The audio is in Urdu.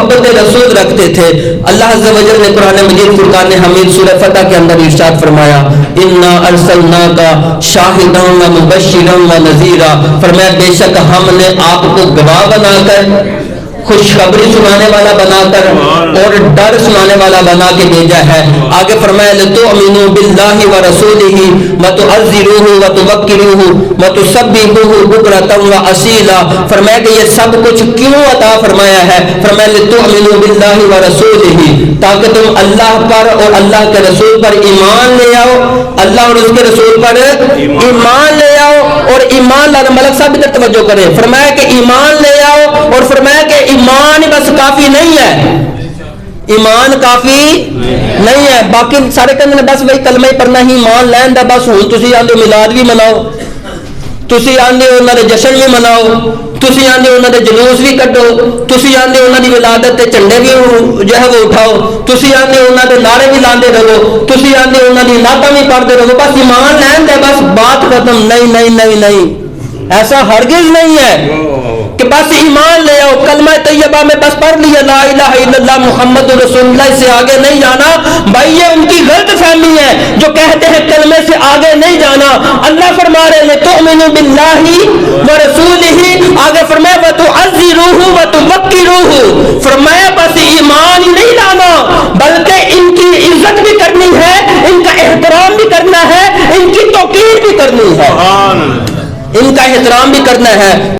محبت رسول رکھتے تھے. اللہ عز و جل نے قرآن مجید فرقان حمید سورہ فتح کے اندر ارشاد فرمایا انا ارسلناک شاہدا و مبشرا و نذیرا. فرمایا بے شک ہم نے آپ کو گواہ بنا کر, خوشخبری سنانے والا بنا کر اور ڈر سنانے والا بنا کے بھیجا ہے. آگے فرمایا لتؤمنوا باللہ ورسولہ وتعزروہ وتوقروہ وتسبحوہ بکرۃ واصیلا. فرمایا کہ یہ سب کچھ کیوں عطا فرمایا ہے؟ فرمایا لتؤمنوا باللہ ورسولہ, تاکہ تم اللہ پر اور اللہ کے رسول پر ایمان لے آؤ, اللہ اور اس کے رسول پر ایمان لے آؤ. اور ایمان لانا, ملک صاحب ادھر توجہ کریں, فرمایا کہ ایمان لے آؤ, اور فرمایا کہ ایمان بس کافی نہیں ہے, ایمان کافی نہیں ہے. باقی سارے کہنے بس وہی کلمہ ہی پڑھنا ہی ایمان لین دا, بس ہوں تسی آندے میلاد بھی مناؤ, تسی آندے انہاں دے جشن بھی مناؤ, تسی آندے انہاں دے جلوس بھی کڈو, تسی آندے انہاں دی ولادت تے جھنڈے بھی جو ہے وہ اٹھاؤ, تسی آندے انہاں دے نعرے بھی لاندے رہو, تسی آندے انہاں دی نعتاں بھی پڑھدے رہو, بس ایمان لین دے بس بات ختم. نہیں نہیں نہیں نہیں, ایسا ہرگز نہیں ہے کہ بس ایمان لے آؤ, کلمہ طیبہ میں بس پڑھ لیا لا الہ الا اللہ محمد رسول اللہ, سے آگے نہیں جانا. بھائی یہ ان کی غلط فہمی ہے جو کہتے ہیں کلمے سے آگے نہیں جانا. اللہ فرما رہے ہیں تؤمنوا باللہ ورسولہ, آگے فرمایا وتعزروہ وتوقروہ. فرمایا بس ایمان ہی نہیں لانا بلکہ ان کی عزت بھی کرنی ہے, ان کا احترام بھی کرنا ہے, ان کی توقیر بھی کرنی ہے, ان کا احترام بھی کرنا ہے.